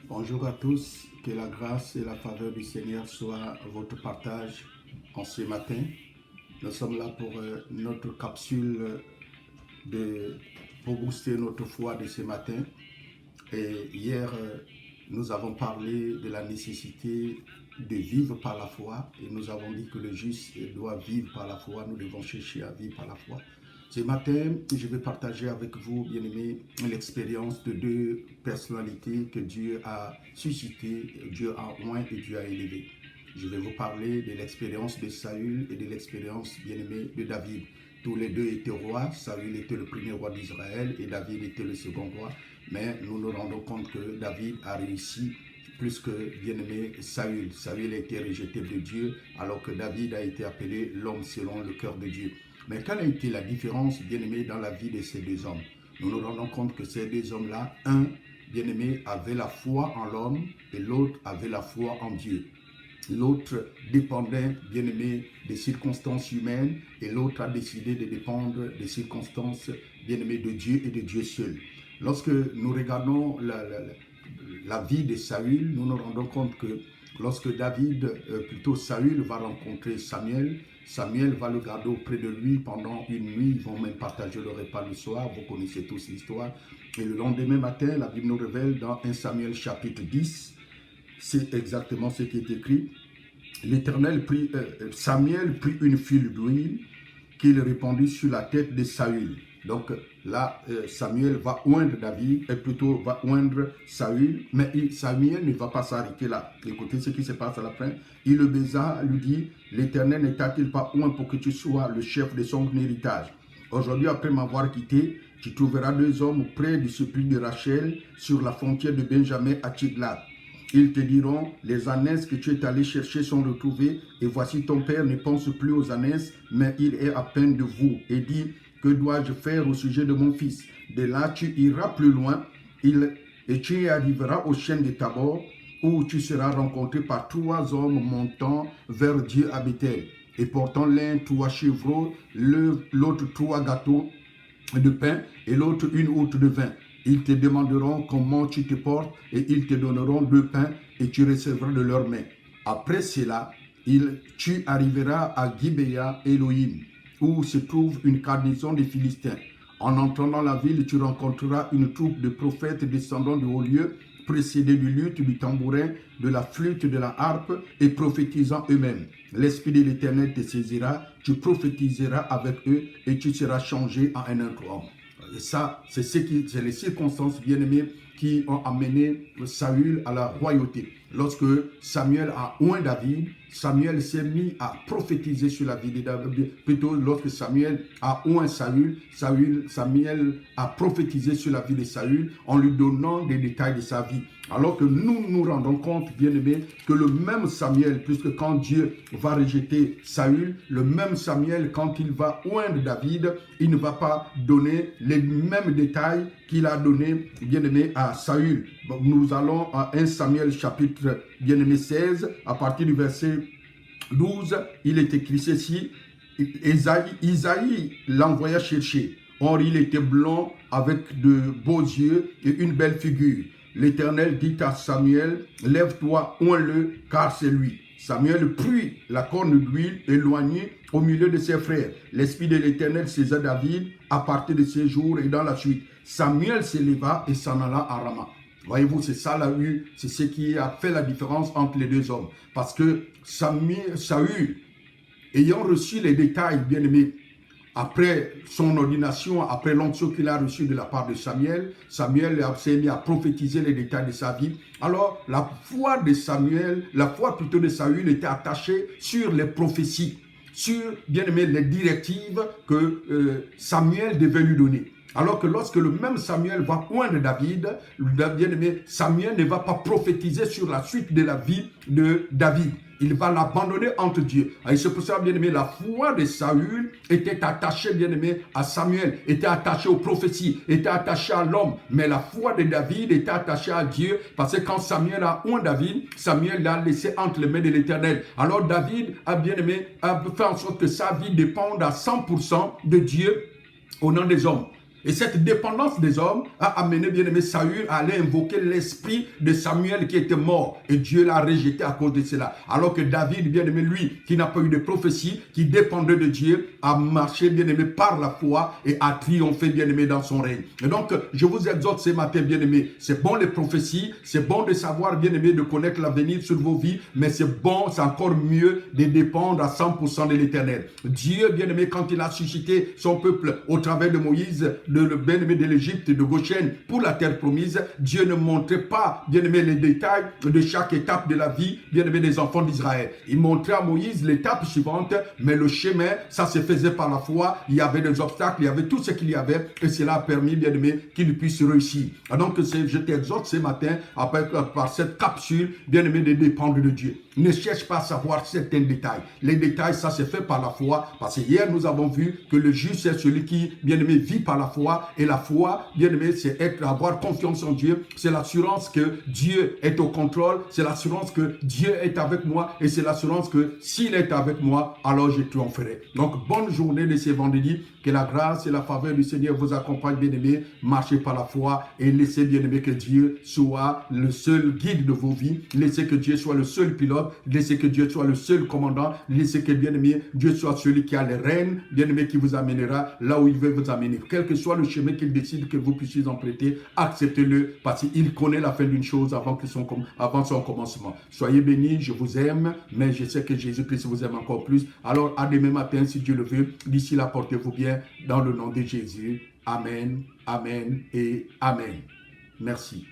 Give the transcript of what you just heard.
Bonjour à tous, que la grâce et la faveur du Seigneur soient votre partage en ce matin. Nous sommes là pour notre capsule pour booster notre foi de ce matin. Et hier, nous avons parlé de la nécessité de vivre par la foi et nous avons dit que le juste doit vivre par la foi. Nous devons chercher à vivre par la foi. Ce matin, je vais partager avec vous, bien-aimés, l'expérience de deux personnalités que Dieu a suscitées, Dieu a oint et Dieu a élevé. Je vais vous parler de l'expérience de Saül et de l'expérience, bien-aimé, de David. Tous les deux étaient rois. Saül était le premier roi d'Israël et David était le second roi. Mais nous nous rendons compte que David a réussi plus que bien-aimé Saül. Saül a été rejeté de Dieu alors que David a été appelé l'homme selon le cœur de Dieu. Mais quelle a été la différence, bien-aimé, dans la vie de ces deux hommes? Nous nous rendons compte que ces deux hommes-là, un, bien-aimé, avait la foi en l'homme et l'autre avait la foi en Dieu. L'autre dépendait, bien-aimé, des circonstances humaines et l'autre a décidé de dépendre des circonstances, bien-aimé, de Dieu et de Dieu seul. Lorsque nous regardons la vie de Saül, nous nous rendons compte que lorsque Saül va rencontrer Samuel, Samuel va le garder auprès de lui pendant une nuit, ils vont même partager le repas le soir, vous connaissez tous l'histoire. Et le lendemain matin, la Bible nous révèle dans 1 Samuel chapitre 10, c'est exactement ce qui est écrit. Samuel prit une file d'huile qu'il répandit sur la tête de Saül. Donc là, Samuel va oindre David, et plutôt va oindre Saül, mais Samuel ne va pas s'arrêter là. Écoutez ce qui se passe à la fin. Il le baisa, lui dit, l'Éternel ne t'a-t-il pas oint pour que tu sois le chef de son héritage? Aujourd'hui, après m'avoir quitté, tu trouveras deux hommes près du sepulcre de Rachel, sur la frontière de Benjamin à Tiglath. Ils te diront, les ânesses que tu es allé chercher sont retrouvées, et voici ton père ne pense plus aux ânesses, mais il est à peine de vous, et dit, que dois-je faire au sujet de mon fils? De là, tu iras plus loin, et tu arriveras au chêne de Tabor, où tu seras rencontré par trois hommes montant vers Dieu à Bethel, et portant l'un trois chevreaux, l'autre trois gâteaux de pain, et l'autre une outre de vin. Ils te demanderont comment tu te portes, et ils te donneront deux pains, et tu recevras de leurs mains. Après cela, tu arriveras à Gibea Elohim, où se trouve une garnison des Philistins. En entrant dans la ville, tu rencontreras une troupe de prophètes descendant de hauts lieux, précédés du luth, du tambourin, de la flûte, de la harpe, et prophétisant eux-mêmes. L'Esprit de l'Éternel te saisira, tu prophétiseras avec eux, et tu seras changé en un autre homme. Et ça, c'est les circonstances, bien-aimées, qui ont amené Saül à la royauté. Lorsque Samuel a oint David, Samuel s'est mis à prophétiser sur la vie de David. Plutôt, lorsque Samuel a oint Samuel a prophétisé sur la vie de Saül en lui donnant des détails de sa vie. Alors que nous nous rendons compte, bien-aimés, que le même Samuel, puisque quand Dieu va rejeter Saül, le même Samuel, quand il va oindre David, il ne va pas donner les mêmes détails qu'il a donné, bien-aimé, à Saül. Donc, nous allons à 1 Samuel chapitre, bien-aimé, 16, à partir du verset 12, il est écrit ceci, Isaïe l'envoya chercher. Or, il était blond, avec de beaux yeux et une belle figure. L'Éternel dit à Samuel, lève-toi, oins-le, car c'est lui. Samuel prit la corne d'huile éloignée au milieu de ses frères. L'Esprit de l'Éternel saisa David à partir de ces jours et dans la suite. Samuel s'éleva et s'en alla à Rama. Voyez-vous, c'est ça la rue, c'est ce qui a fait la différence entre les deux hommes. Parce que Saül, ayant reçu les détails, bien-aimés, après son ordination, après l'onction qu'il a reçue de la part de Samuel, Samuel s'est mis à prophétiser les détails de sa vie. Alors, la foi de Saül était attachée sur les prophéties, sur, bien aimé, les directives que Samuel devait lui donner. Alors que lorsque le même Samuel va oindre David, bien aimé, Samuel ne va pas prophétiser sur la suite de la vie de David. Il va l'abandonner entre Dieu. Et c'est pour ça, bien aimé, la foi de Saül était attachée, bien aimé, à Samuel, était attachée aux prophéties, était attachée à l'homme. Mais la foi de David était attachée à Dieu, parce que quand Samuel a oint David, Samuel l'a laissé entre les mains de l'Éternel. Alors David a, bien aimé, a fait en sorte que sa vie dépende à 100% de Dieu au nom des hommes. Et cette dépendance des hommes a amené, bien aimé, Saül à aller invoquer l'esprit de Samuel qui était mort. Et Dieu l'a rejeté à cause de cela. Alors que David, bien aimé, lui, qui n'a pas eu de prophétie, qui dépendait de Dieu, a marché, bien aimé, par la foi et a triomphé, bien aimé, dans son règne. Et donc, je vous exhorte ce matin, bien aimé, c'est bon les prophéties, c'est bon de savoir, bien aimé, de connaître l'avenir sur vos vies, mais c'est bon, c'est encore mieux de dépendre à 100% de l'Éternel. Dieu, bien aimé, quand il a suscité son peuple au travers de Moïse, le bien-aimé de l'Égypte, de Goshen, pour la terre promise, Dieu ne montrait pas, bien-aimé, les détails de chaque étape de la vie, bien-aimé, des enfants d'Israël. Il montrait à Moïse l'étape suivante, mais le chemin, ça se faisait par la foi. Il y avait des obstacles, il y avait tout ce qu'il y avait, et cela a permis, bien-aimé, qu'il puisse réussir. Donc, je t'exhorte ce matin, par cette capsule, bien-aimé, de dépendre de Dieu. Ne cherche pas à savoir certains détails. Les détails, ça se fait par la foi, parce que hier, nous avons vu que le juste, c'est celui qui, bien-aimé, vit par la foi. Et la foi, bien aimé, c'est avoir confiance en Dieu. C'est l'assurance que Dieu est au contrôle. C'est l'assurance que Dieu est avec moi. Et c'est l'assurance que s'il est avec moi, alors je triompherai. Donc, bonne journée de ce vendredi. Que la grâce et la faveur du Seigneur vous accompagnent, bien aimé. Marchez par la foi et laissez, bien aimé, que Dieu soit le seul guide de vos vies. Laissez que Dieu soit le seul pilote. Laissez que Dieu soit le seul commandant. Laissez que, bien aimé, Dieu soit celui qui a les rênes, bien aimé, qui vous amènera là où il veut vous amener. Quel que soit le chemin qu'il décide que vous puissiez emprunter, acceptez-le parce qu'il connaît la fin d'une chose avant son commencement. Soyez bénis, je vous aime, mais je sais que Jésus-Christ vous aime encore plus. Alors, à demain matin, si Dieu le veut. D'ici là, portez-vous bien dans le nom de Jésus. Amen, amen et amen. Merci.